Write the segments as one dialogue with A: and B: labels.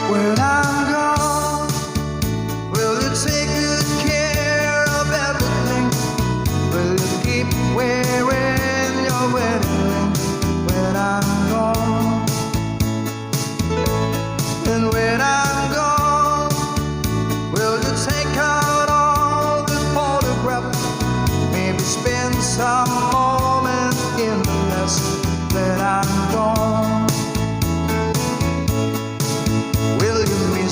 A: When I'm gone, will you take good care of everything? Will you keep wearing your wedding ring when I'm gone? And when I'm gone, will you take out all the photographs? Maybe spend some moment in the mess when I'm gone. Will you miss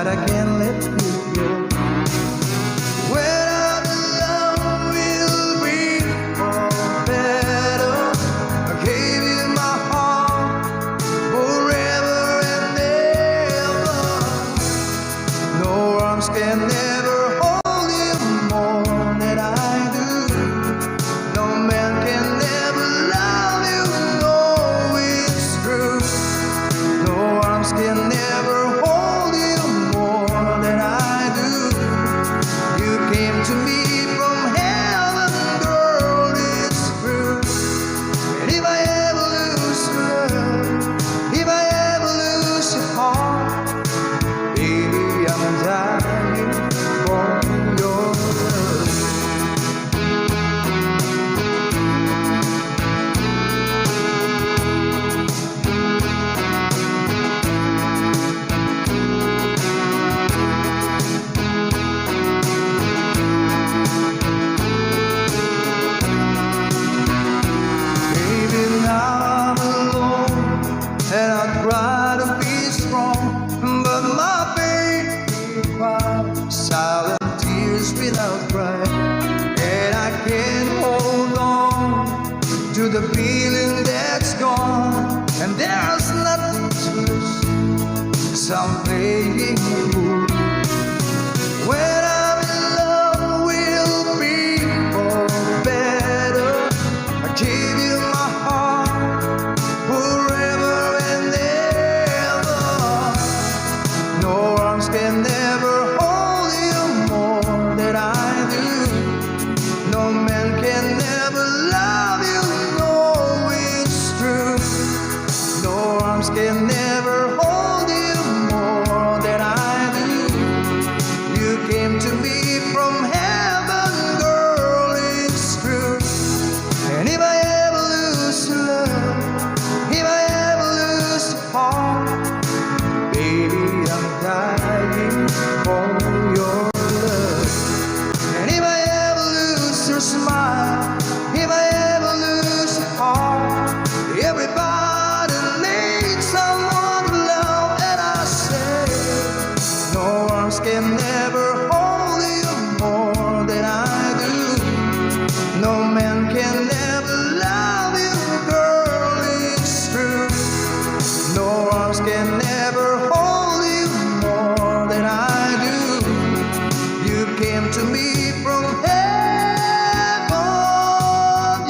A: that I can't let you go. When I'm alone, we'll be for better. I gave you my heart forever and ever. No arms can never hold you more than I do. No man can never love you, no, it's true. No arms can never hold you more than I do. You came to me from heaven, girl, it's true. And if I ever lose love, if I ever lose your heart, baby, I'm dying for your love. Baby, now I'm alone and I try to be strong, but my baby cries silent tears without crying, and I can't hold on to the feeling that's gone, and there's nothing to lose, 'cause I'm playing a fool. When I'm in love, we'll be for better. I give you my heart forever and ever. No arms can never hold you more than I do. No man can never love you, no, it's true. No arms can never hold you more than I do. You came to me from heaven, girl, it's true. And if I ever lose your love, if I ever lose your heart, baby, I'm dying for your love. And if I ever lose your smile, if I ever lose your heart, everybody needs someone to love, and I say, no arms can never hold you more than I do. No man can never love you, girl, it's true. No arms can never hold you more than I do. You came to me from heaven,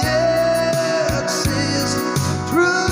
A: yes, it's true.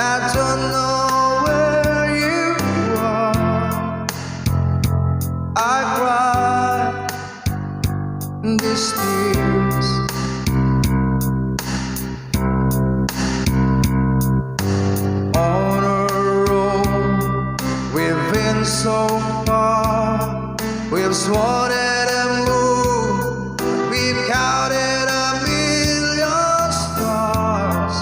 A: I don't know where you are. I cry these tears. On a road we've been so far, we've sworn at a moon, we've counted a million stars.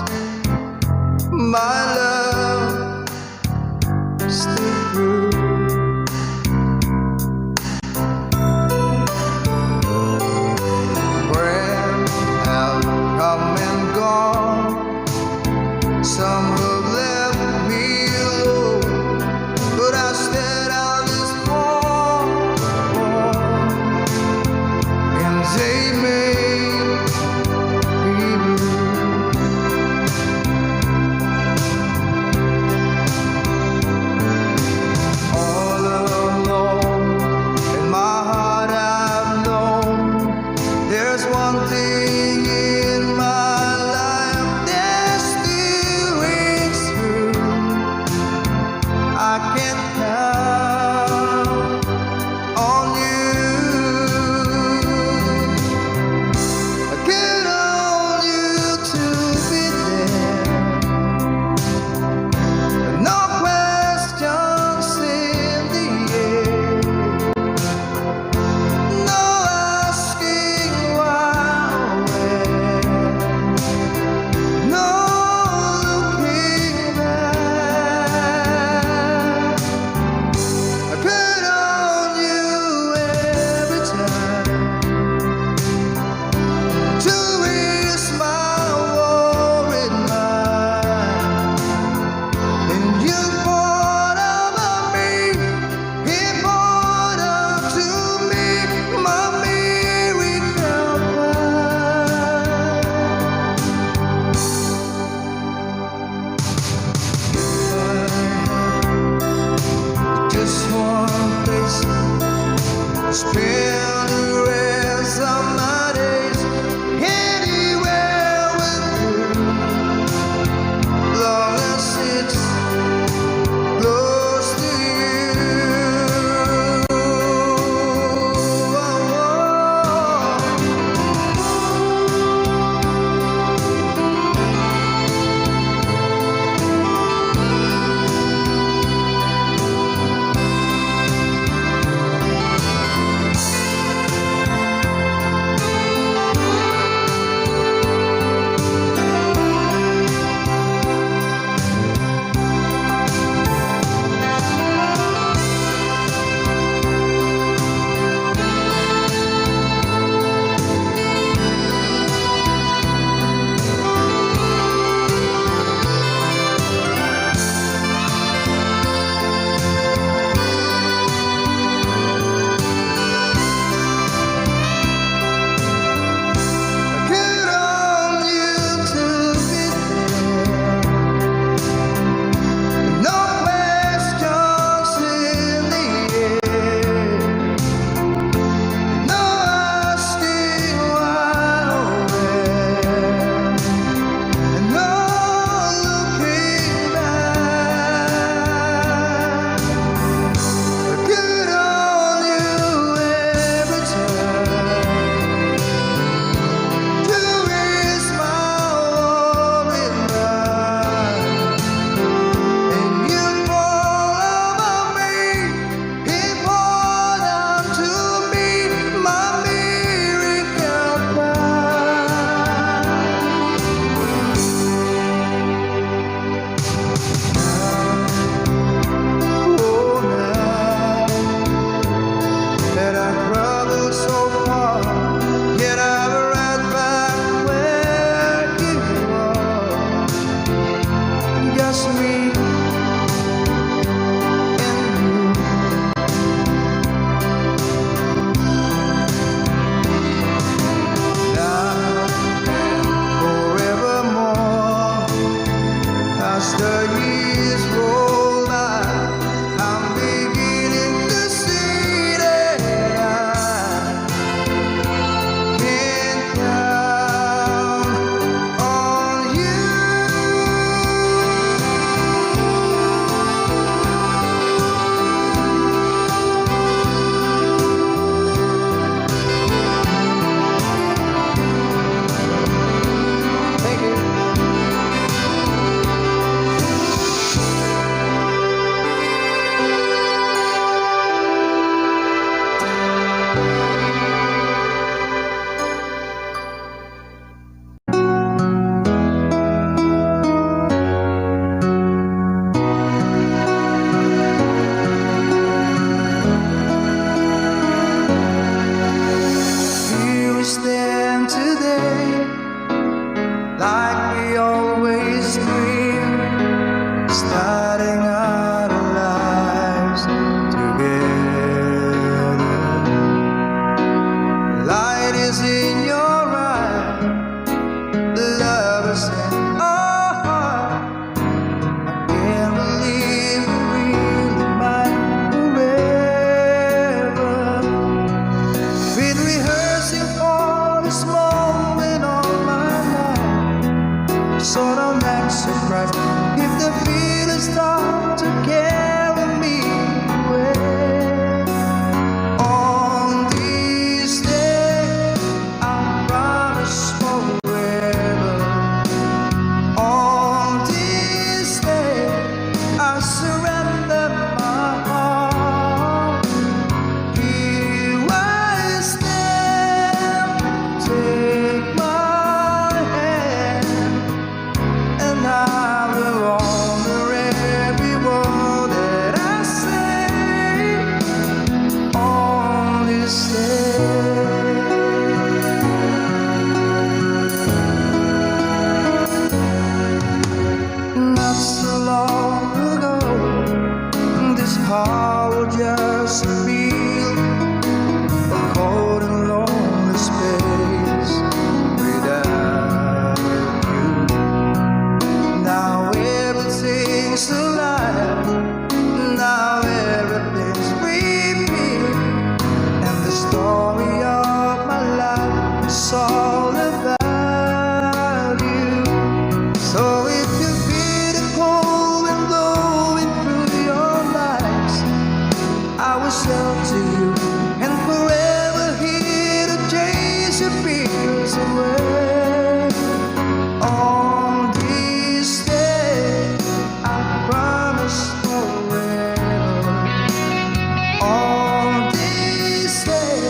A: My love still true. Friends have come and gone, some have left me alone, but I stand on this wall, and they may be blue. All alone in my heart I've known there's one thing in my life that still rings true. I can count on you. I count on you to be there. No questions in the air. No asking why or where. No looking back. I put on you every time to ease my worried mind. And you poured over me, he poured unto me my miracle wine. Just one place, spend the rest of my days anywhere with you, long as it's close to you. so long ago. This heart will just feel a cold and lonely space without you. Now everything's alive. Now everything's repeat, and the story of my life is all about you. So if you feel the cold wind blowing through your lies, I will shelter you and forever here to chase your fears away. On this day, I promise forever. On this day,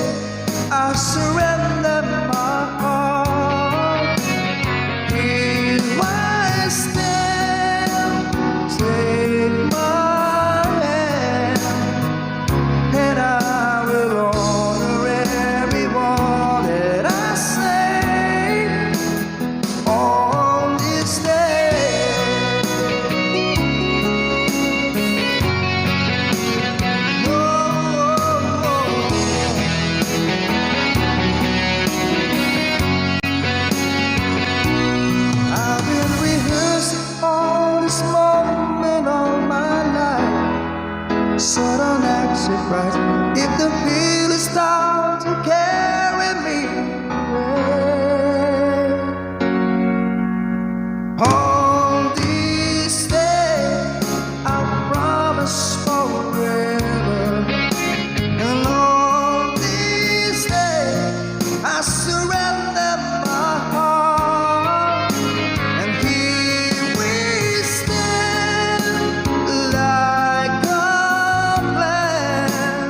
A: I surrender my heart. Here I stand, take my hand, and I will honor every word that I say on this day. I've been rehearsing all this moment all my life, so don't act surprised if the feelings start to carry me away. On this day, I promise forever. And on this day, I surrender my heart. And here we stand like a plan.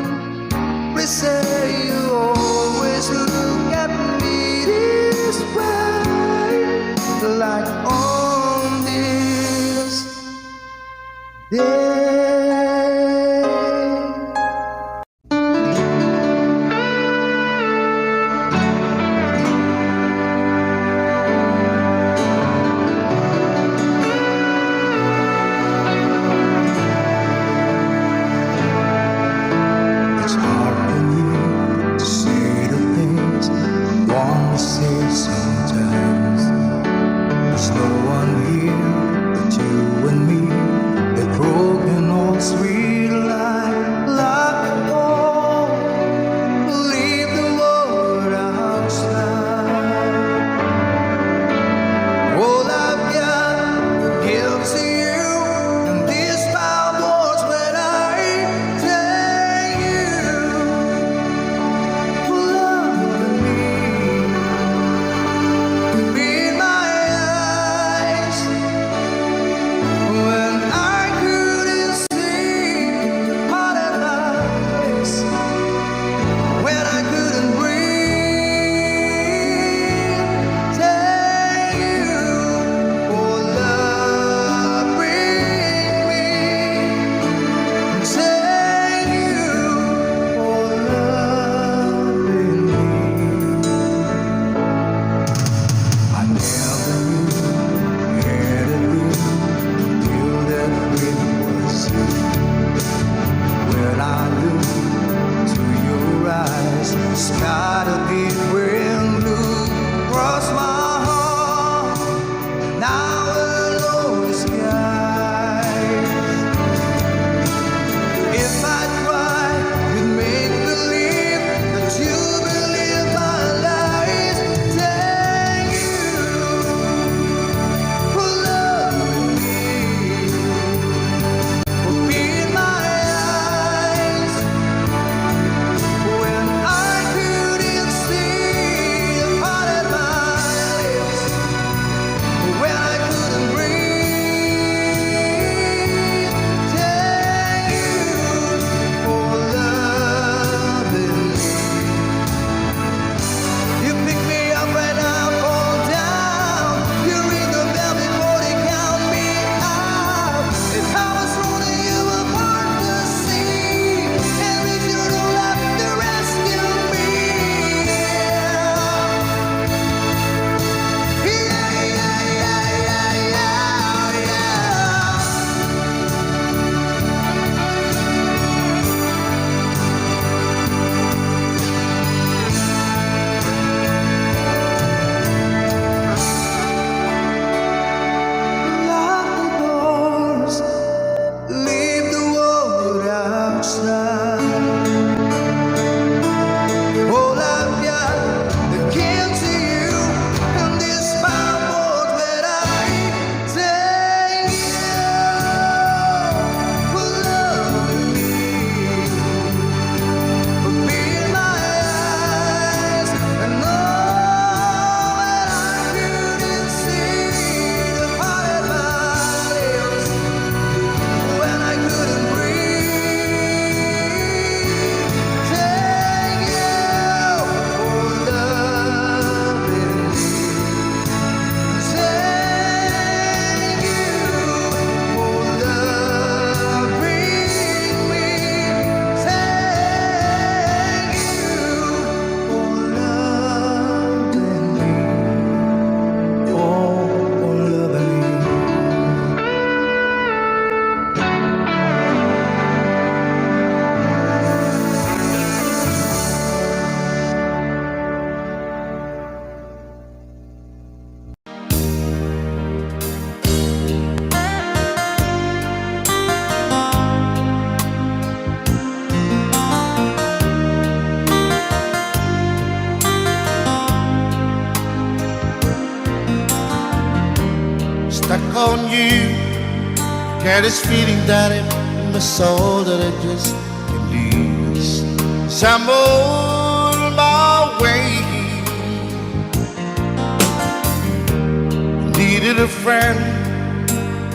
A: We say you always look at me this way, like on this day. It's hard for me to say the things I want to say sometimes. There's no one here but you and me. A broken old sweet life, like a home. Leave the world outside. All I've got gives to you, and these foul words when I tell you to love me. Be my eyes when I couldn't see, heart and eyes when I couldn't breathe. Tell you, oh love, bring me. Tell you, oh love, bring me. I never knew, had a dream, knew that it was you. When I look to your eyes, sky to deep green blue cross my heart, and I will know skies. If I try to make believe that you believe my lies, thank you for loving me, for being my eyes when I could
B: on you. Get this feeling down in my soul that I just can't lose. So I'm on my way. Needed a friend,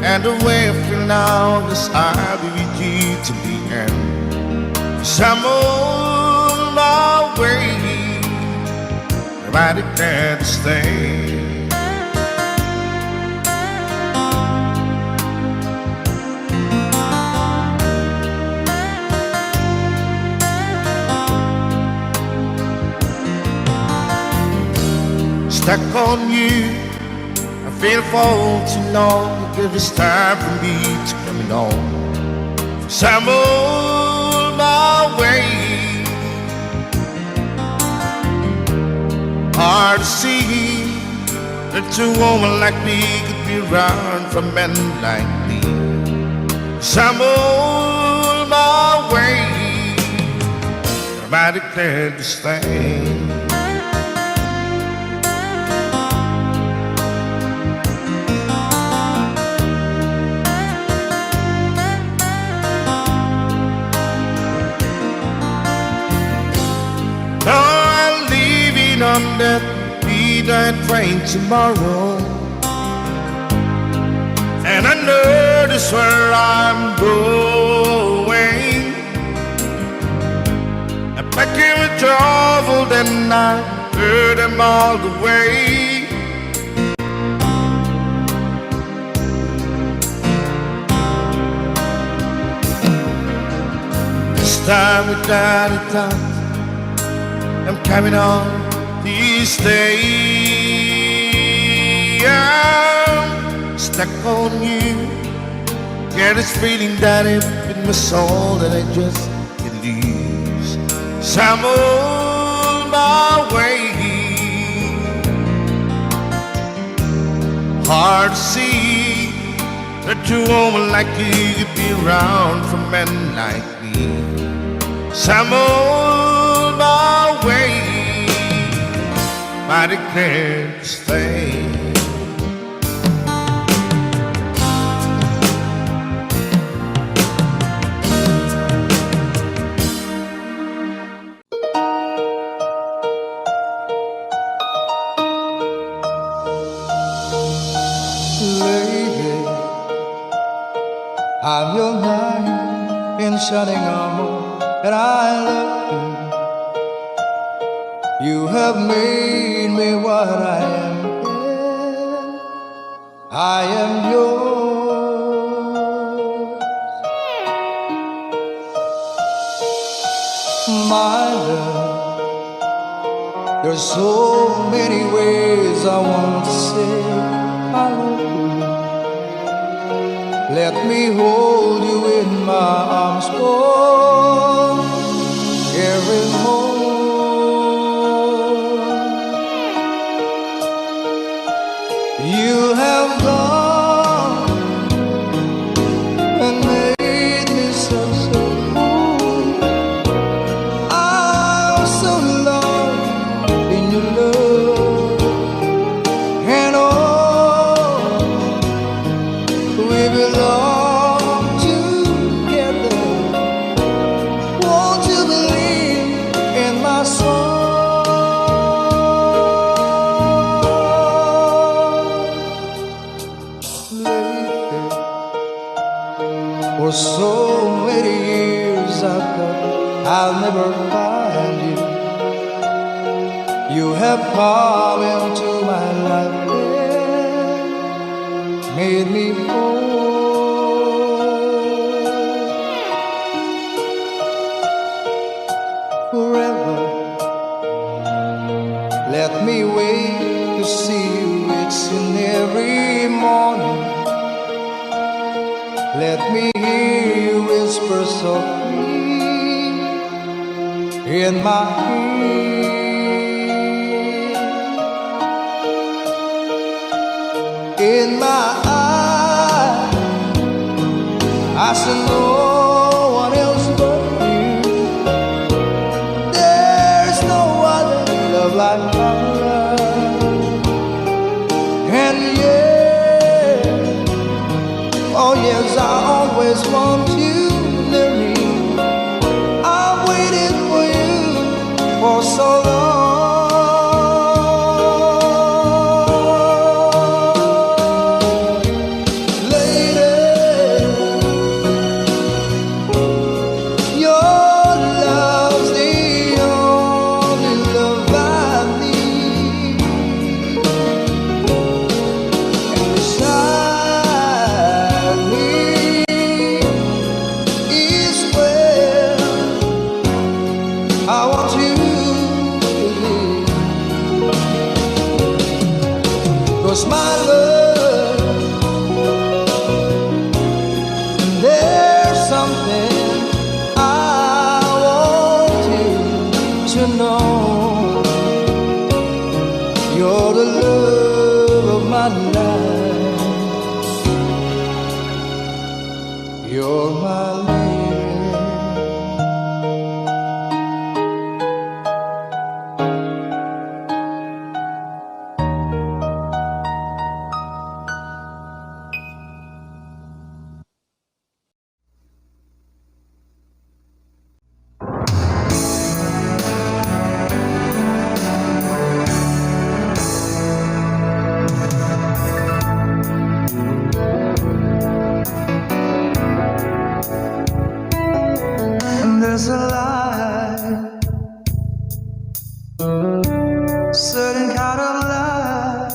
B: and the way I feel now is I'll be with you to the end. So I'm on my way. I declare to stay. Stuck on you, I feel for too long. Give it's time for me to come on. So I'm on my way. Hard to see that a woman like me could be around for men like me. So I'm on my way. I declare to stay. On that midnight train tomorrow, and I know this where I'm going. I'm packing with trouble, then I heard them all the way. This time without a doubt, I'm coming on. These days I'm stuck on you. Get this feeling down in my soul that I just can't lose. So I'm on my way. Hard to see that a woman like you could be around for men like me. So I'm on my way. I declare to stay.
A: Lady, I'm your knight in shining armor, and I love you. You have made me what I am. I am yours, my love. There's so many ways I want to say I love you. Let me hold you in my arms for every moment. You have gone and made me so cool. I'm so lost in your love, and oh, we belong together. Won't you believe in my song? For so many years I thought I'll never find you. You have come into my life and made me whole. Forever, let me wait to see you. It's in every morning. Let me hear you whisper softly in my ear. In my eyes, I see no one else but you. There's no other love like our love. And yeah, always want you near me. I've waited for you for so long. Lady, your love's the only love I need. And beside me is where I want you to live. 'Cause my love, there's something I want you to know. You're the love of my life. You're my lady. And there's a light, certain kind of light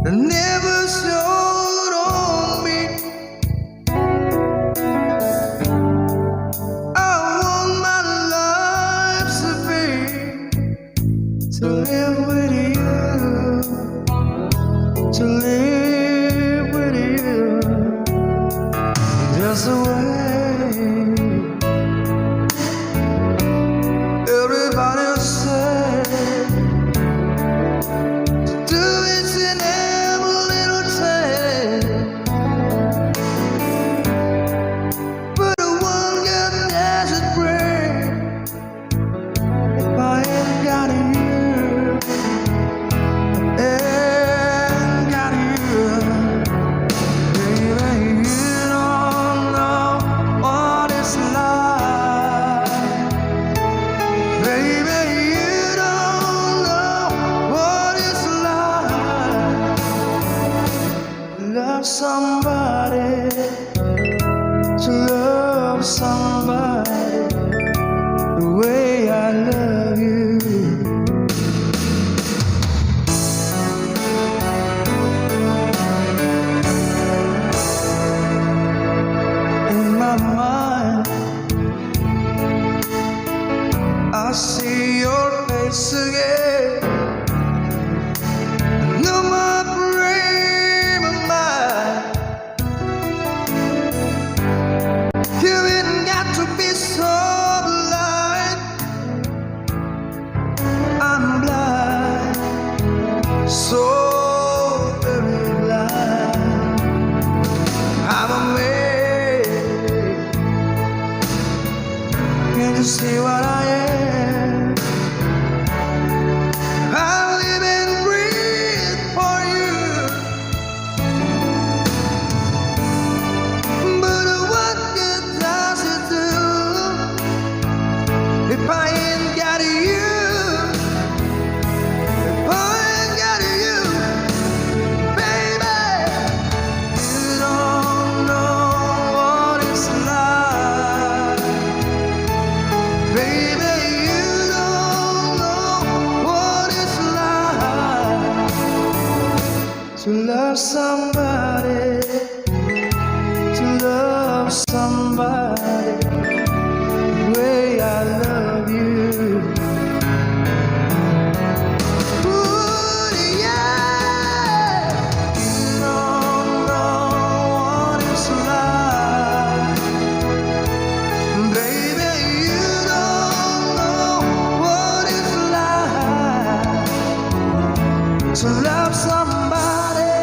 A: that never showed on me. I want my life to live with you, to live with you. Just the way everybody said to do it in every little thing. But the one got desert brain. If I ain't got you, ain't got you, baby, you don't know what it's like. Baby, you don't know what it's like. Love somebody, to love somebody the way I love you. In my mind, I see your face again. No more frame of mind. You ain't got to be so blind. I'm blind, so very blind. I'm amazed. Can't you see what I am? I live and breathe for you. But what good does it do if I ain't got you? If I ain't got you, baby, you don't know what it's like. Baby, you don't know what it's like to love somebody, to love somebody the way I love you. Ooh, yeah, you don't know what it's like. Baby, you don't know what it's like to love somebody,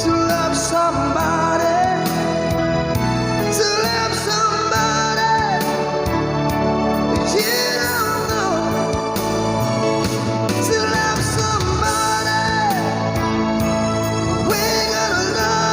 A: to love somebody, to love somebody. You don't know to love somebody. We're gonna love.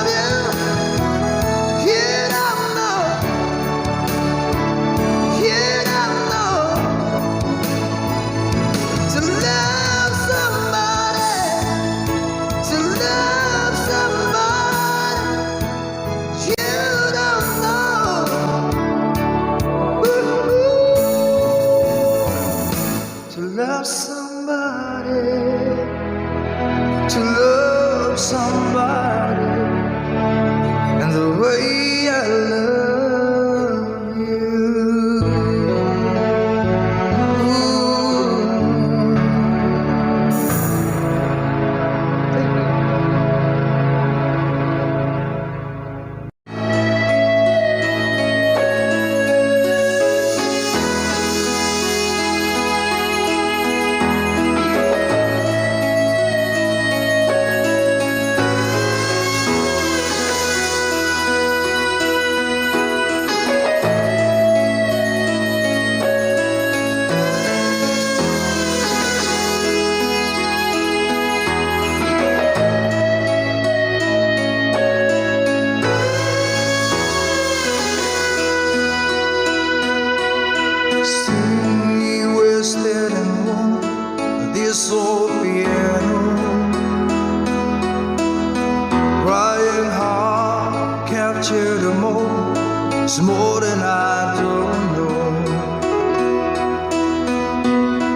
A: It's more than I don't know.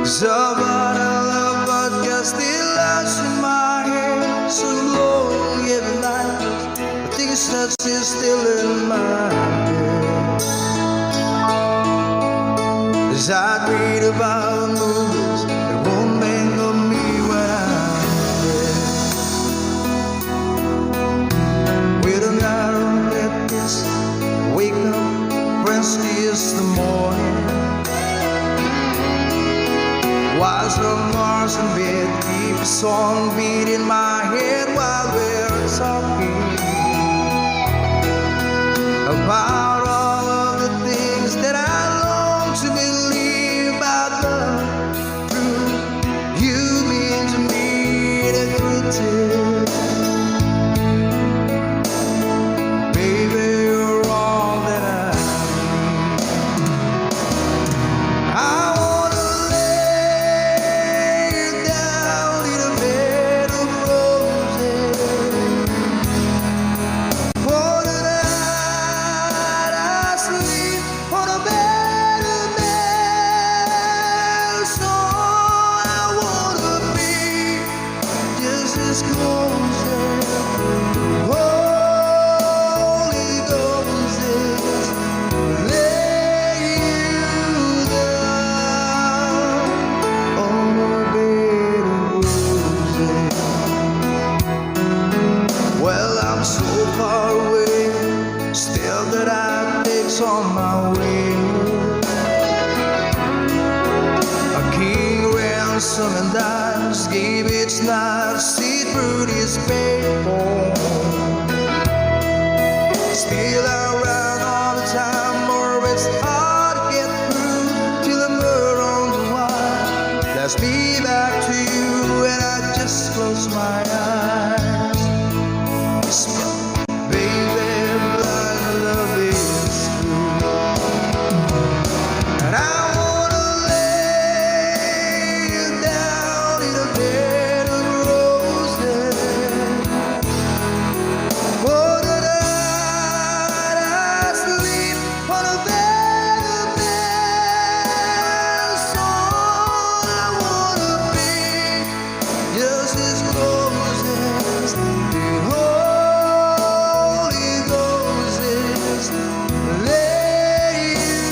A: Somebody I love but gets still lies in my head. So long every night, I think it's not still in my head. As I read about the movies, it won't think of me when I'm dead. With a narrow red kiss, wake up, Wednesday is the morning. While some Mars in bed, keep a song beat in my head while we're talking about all of the things that I long to believe about love. True, you mean to me the truth. Baby, you're all that I need. I wanna lay you down in a bed of roses. For the night I sleep on a bed of nails. So I wanna be just as close as Holy Ghost is. Lay you down on a bed of roses. Well, I'm so far away, still that I takes on my way. A king ransom and dimes gave its knife, see through this paper. Still around all the time, or it's hard to get through till the murder on the wire. Let's be back to you, and I just close my eyes. Baby, blind love is true, and I wanna lay you down in a bed of roses. For the night I sleep on a bed of nails. So I wanna be just as close as the Holy Ghost is. Lay you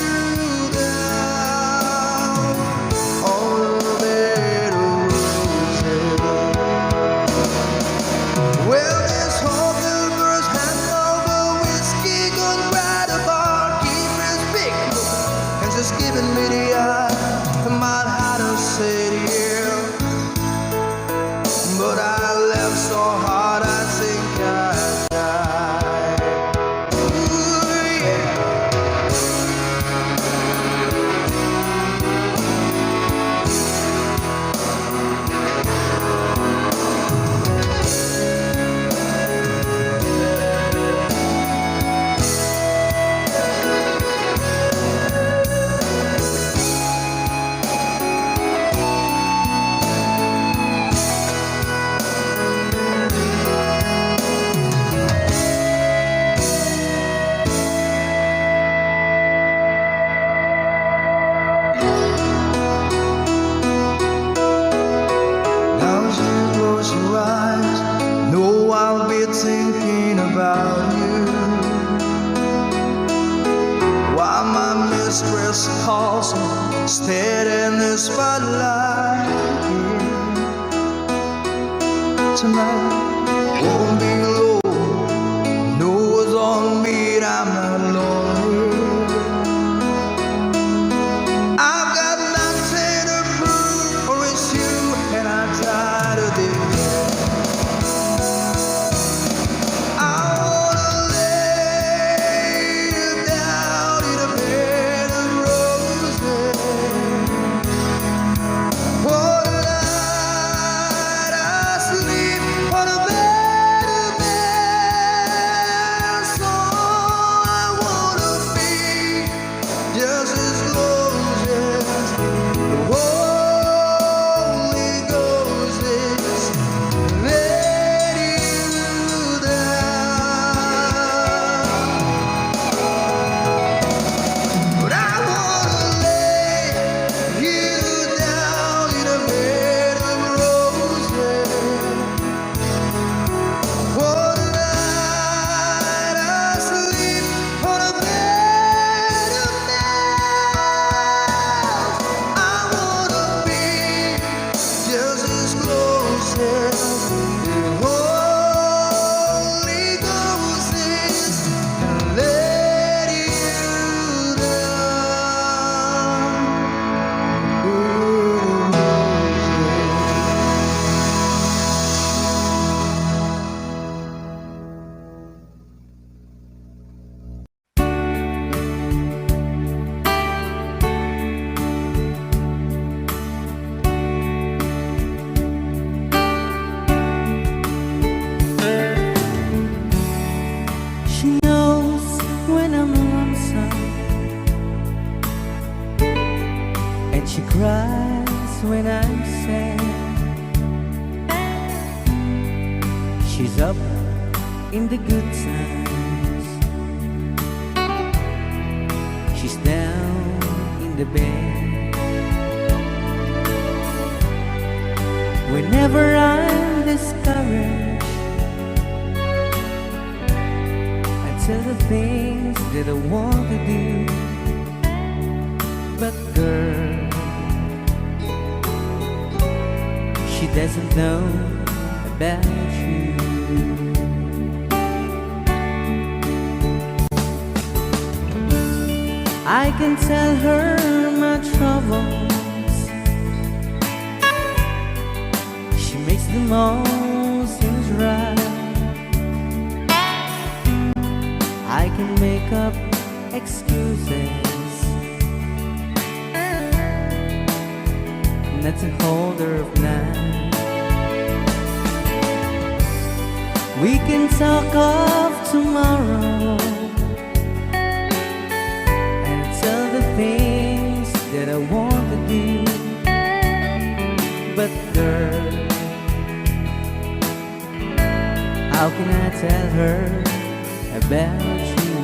A: down on a bed of roses. Well, this whole universe has over whiskey, gone right apart, keep his big look, and just giving me the eye. I might have to say yeah, but I left so hard I think I died. Ooh, yeah. Now as you close your eyes, know I'll be thinking about you. While my mistress calls me, stead in the spotlight. Tonight won't be low, no it's on me, I'm not lonely. I've got nothing to prove, for it's you, and I'm tired of this. I wanna lay you down in a bed of roses. For the night I sleep on a
C: in the good times. She's down in the bed. Whenever I'm discouraged, I tell the things that I want to do. But girl, she doesn't know about you. I can tell her my troubles. She makes them all seem right. I can make up excuses not to hold her of night. We can talk of tomorrow and tell the things that I want to do. But girl, how can I tell her about you?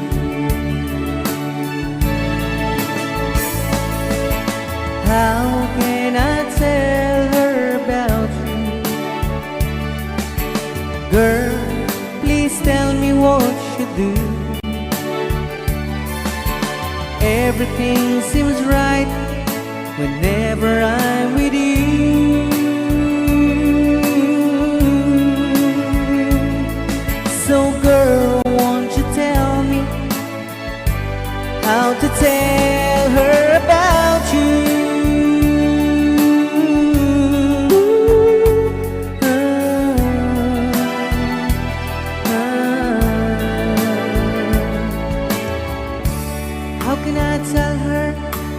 C: How can I tell her about you? Girl, please tell me what you do. Everything seems right whenever I'm with you. So girl, won't you tell me how to tell her about you? How can I tell her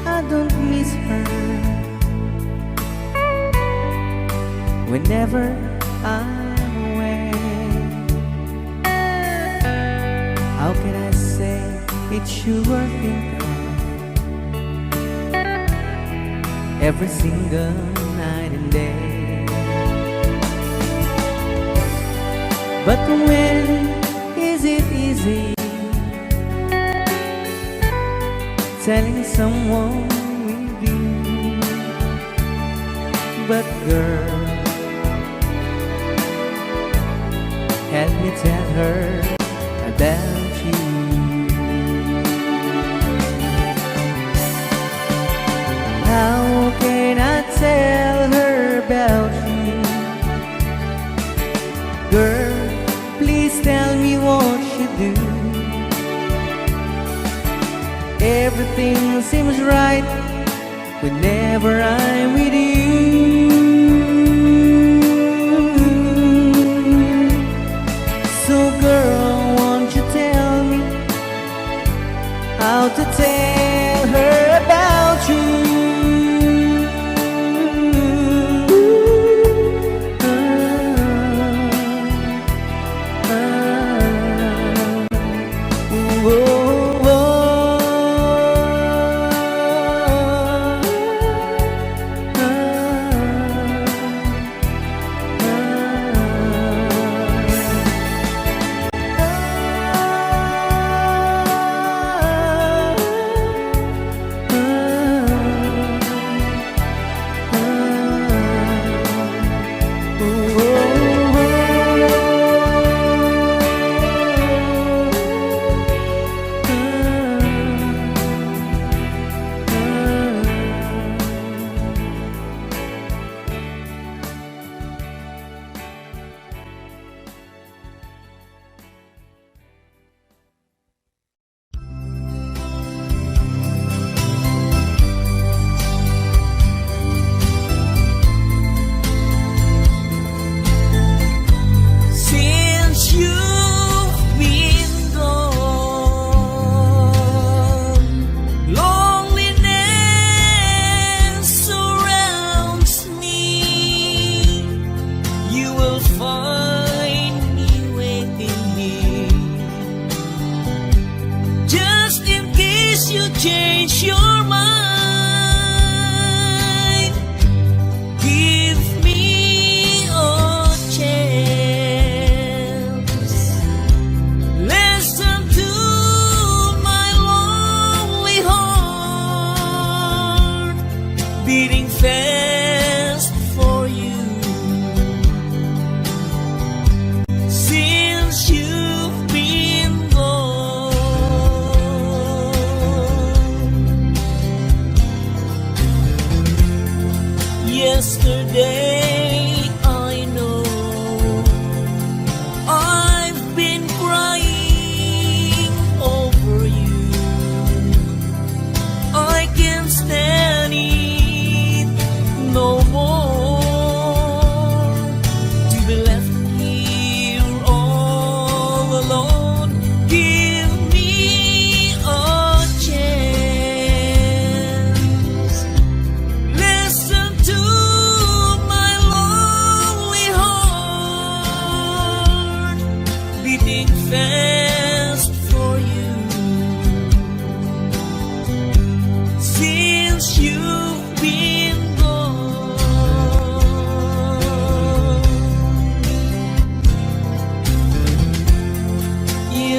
C: I don't miss her whenever I'm away? How can I say it's you I think of every single night and day? But when is it easy telling someone with you? But girl, help me tell her about you. How can I tell her about you? Girl, please tell me what you do. Everything seems right whenever I'm with you. So girl, won't you tell me how to tell her about you?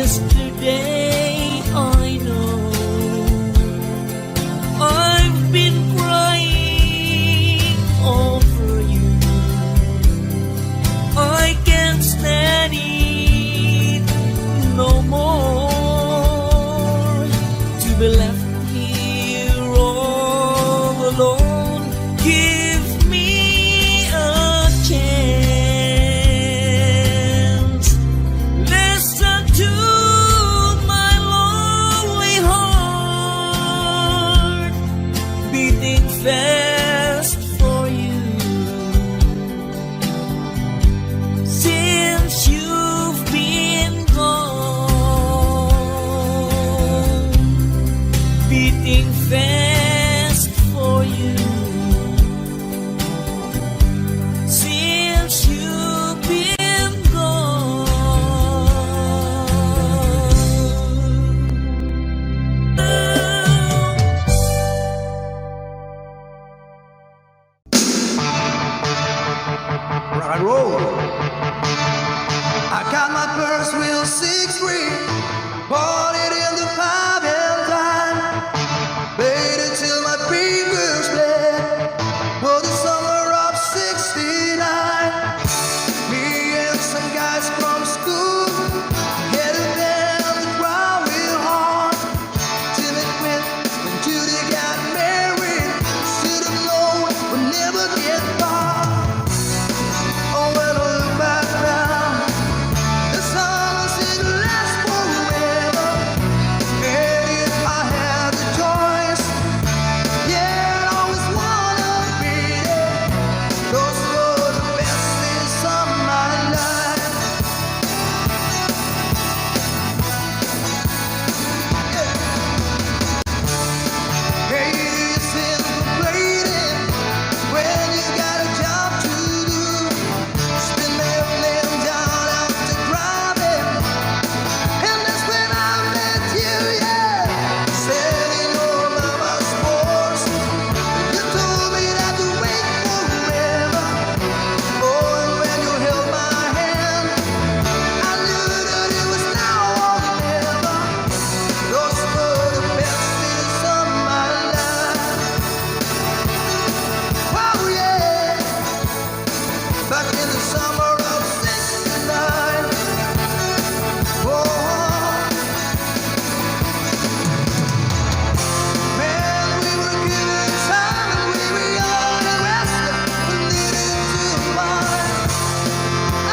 D: yesterday, I know I've been crying over you. I can't stand it no more, to be left here all alone. Give me a chance. Listen to my lonely heart beating fast for you. Since you've been gone, beating fast for you. Since you've been gone.
A: Rock and roll. I got my first wheel 6-3, bought it in the 5 and dime, played it till my fingers bled. For the summer of '69, me and some guys from school headed down the ground real hard. Till it went when Judy got married. Should have known we'd never get far. Oh, when I look back now, the summer seemed to last forever. And if I had the choice, yeah, I'd always wanna be there. Those were the best days of my life. Hey, it's in complaining when you got a job to do. Spin them down out to driving, and that's when I met you, yeah. Standing over my sports, you told me not to wait forever. Oh, and when you held my hand, I knew that it was now or never. Those were the best days of my life. Oh, yeah. Back in the summer of '69. Oh, man, we were given time and we were young and restless, but needed to find.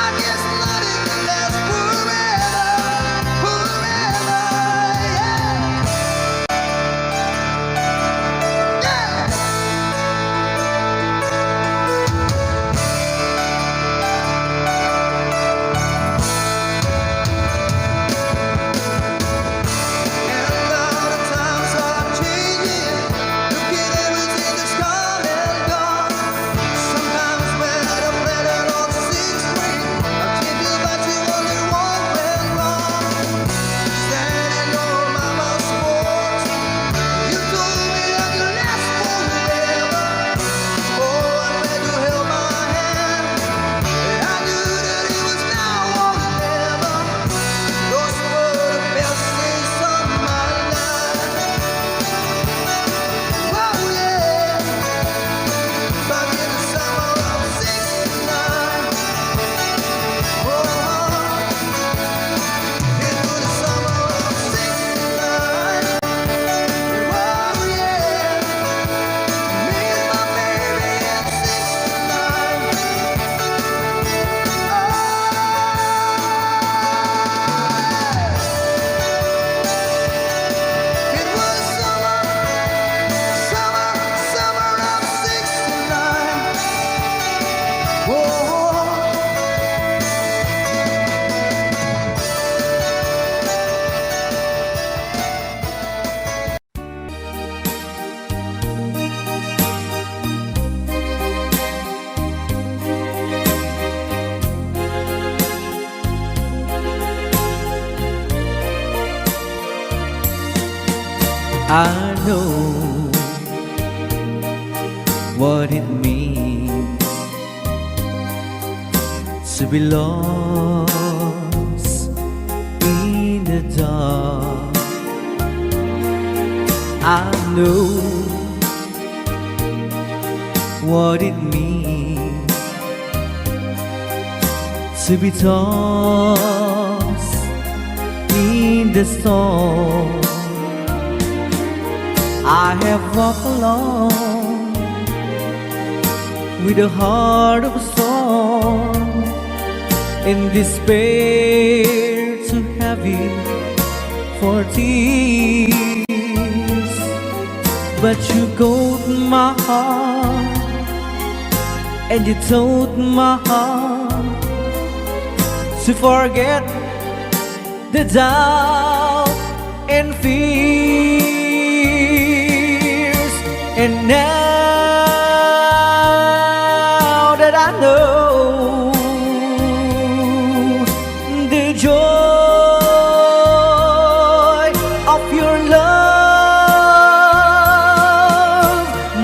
A: I guess nothing can last forever, forever, yeah. Yeah. And now the times are changing. Look at everything that's come and gone. Sometimes when I'm planning on 6-3, I think about you only one went wrong. Standing on my sports, you told me I could last forever. Oh, and when you held my hand, I knew that it was now or never. Those were the best days of my life. Oh, yeah. Back in the summer of '69. Oh, it was the summer of '69. Oh, yeah. Me and my baby in '69. It was summer of '69. Oh.
C: I know what it means to be lost in a the dark. I know what it means to be tossed in the storm. I have walked alone with a heart of stone, in despair too heavy for tears. But you got my heart, and you told my heart to forget the doubt and fears. And now that I know the joy of your love,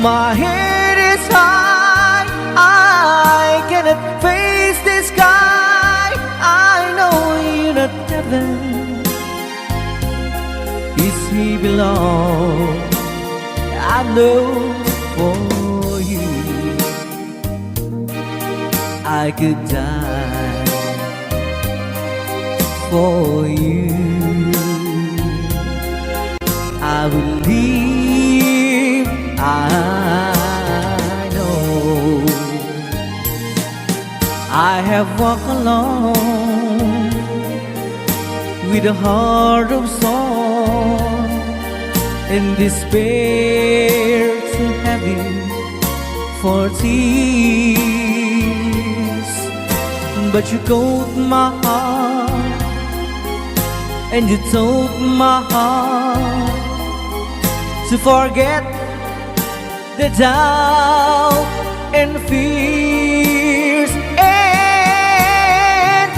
C: my head is high, I cannot face the sky. I know you're not heaven, is he belong. I know for you I could die for you. I will live, I know. I have walked alone with a heart of song, and despair too heavy for tears. But you called my heart, and you told my heart to forget the doubt and fears. And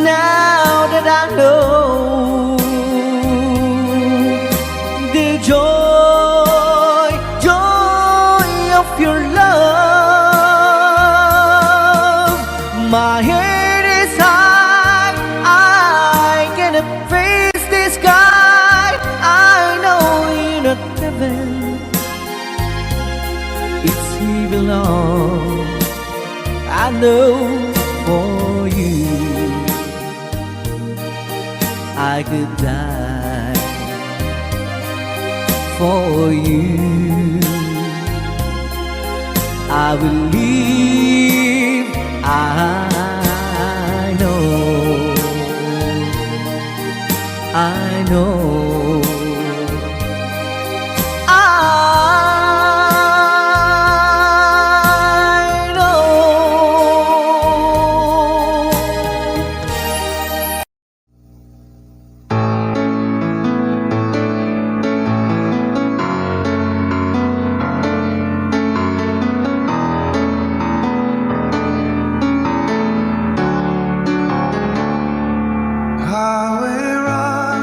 C: now that I know the joy of your love, my head is high, I cannot face the sky. I know you're not heaven, it's he belong. I know for you I could die for you. I will live, I know, I know, I know.
A: Highway run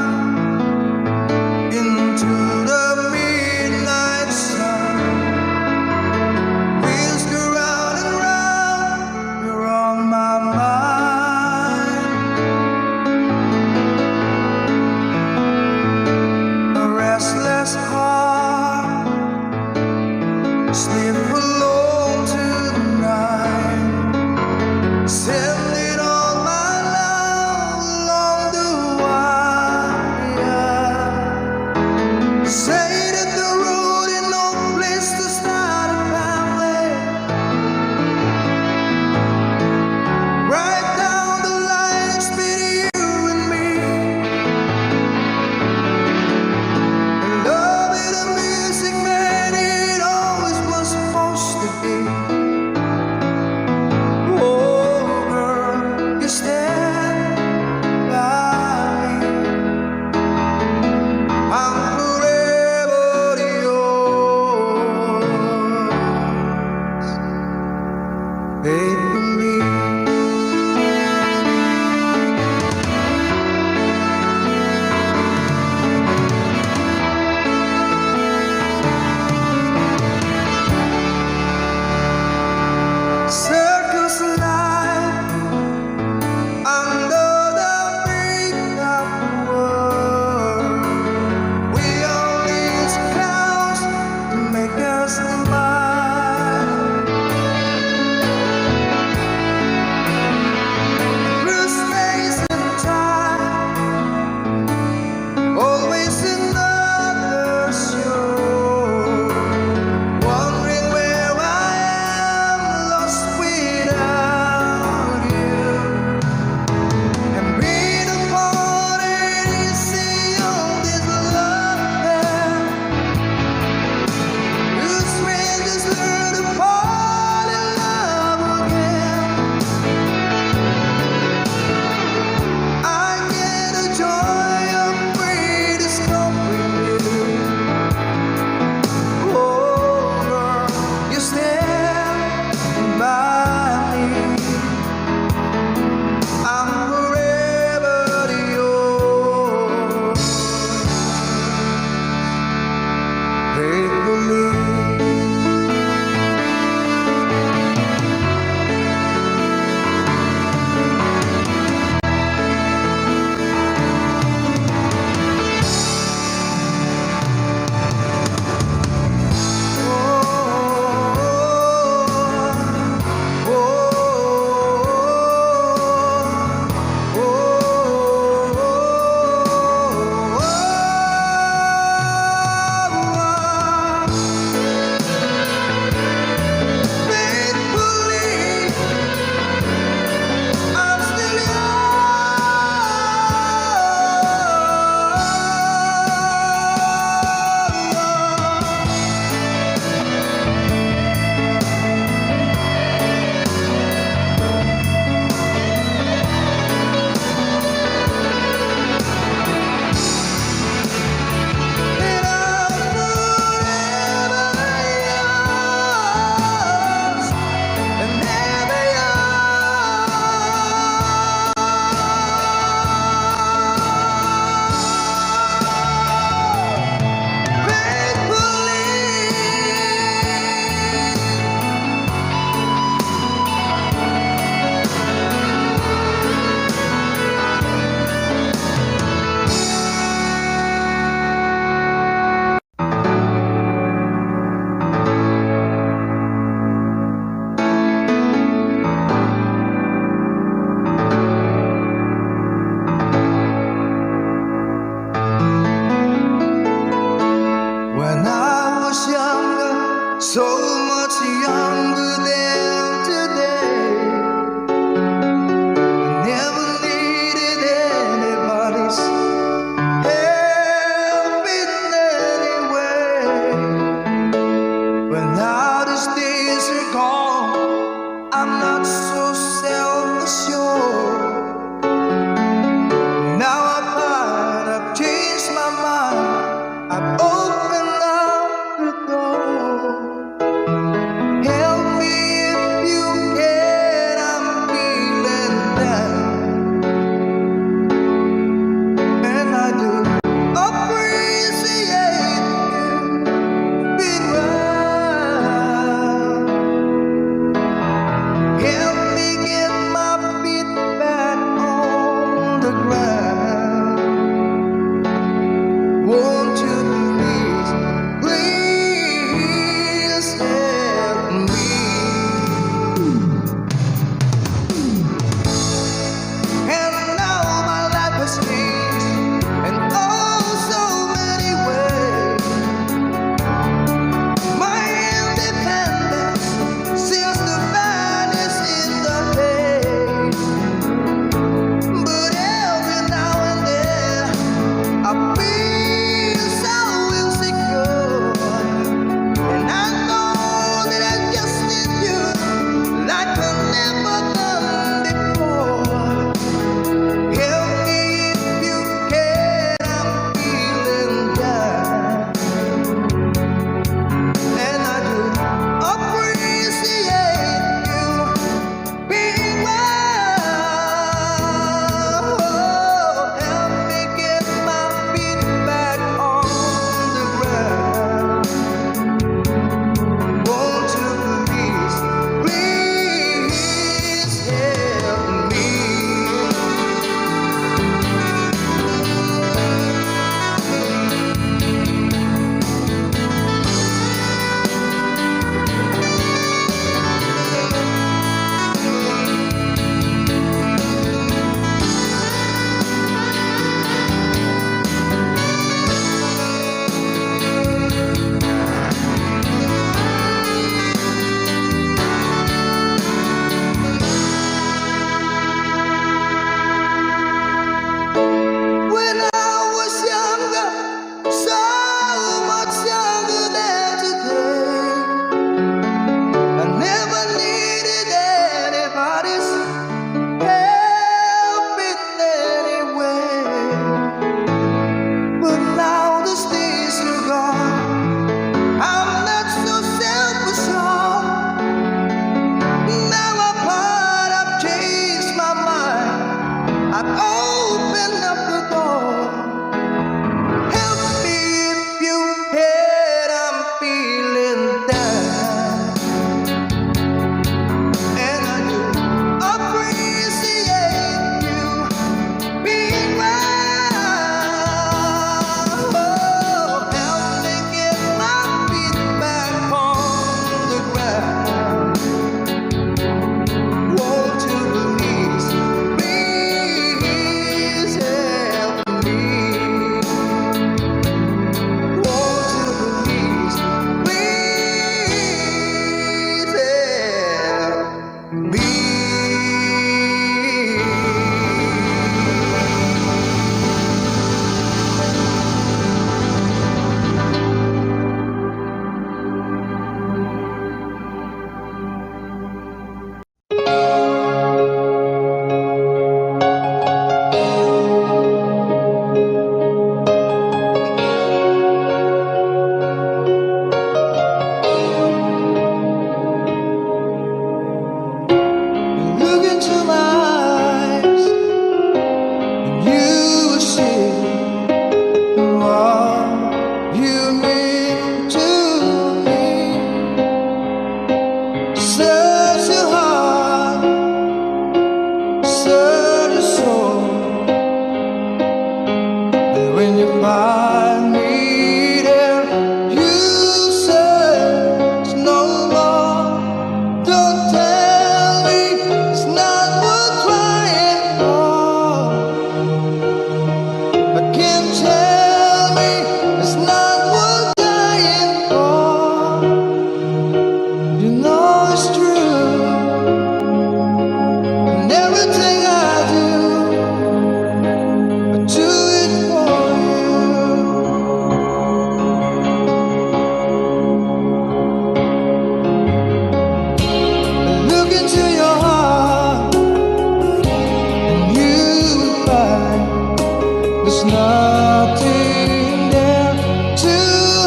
A: There's nothing there to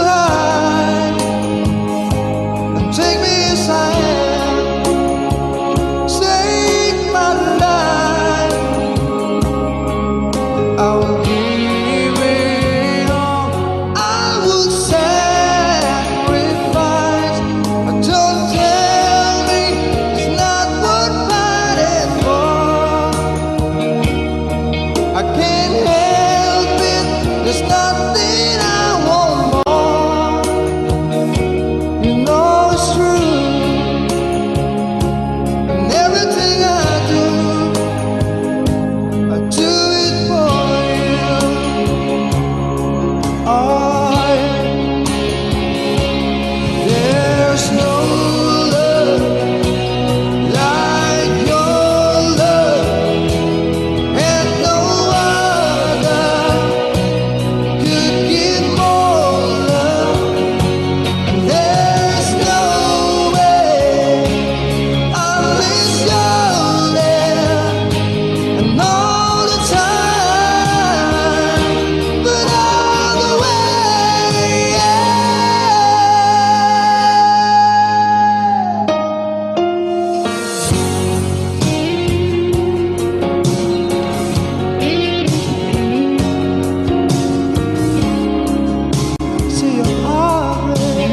A: hide. And take me aside, save my life. I will give it all. I would sacrifice. Don't tell me it's not worth fighting for. I can't help it. There's nothing I want more. You know it's true. And everything I do it for you. Oh, yeah. There's no love like your love, and no other could give more love. And there's no way unless you're there and all the time, but all the way, yeah. See your heart break.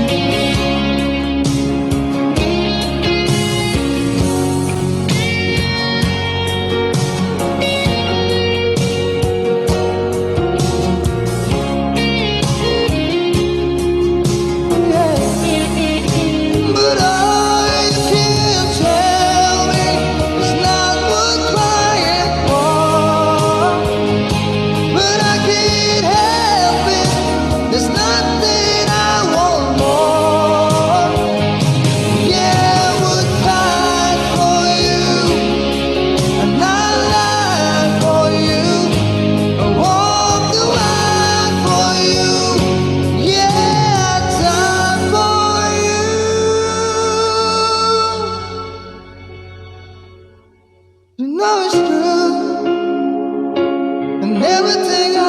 A: But all you can tell me is not worth crying for. But I can't help it. There's nothing I want more. Yeah, I would fight for you, and I lie for you. I walk the line for you. Yeah, I die for you. You know it's true, and everything I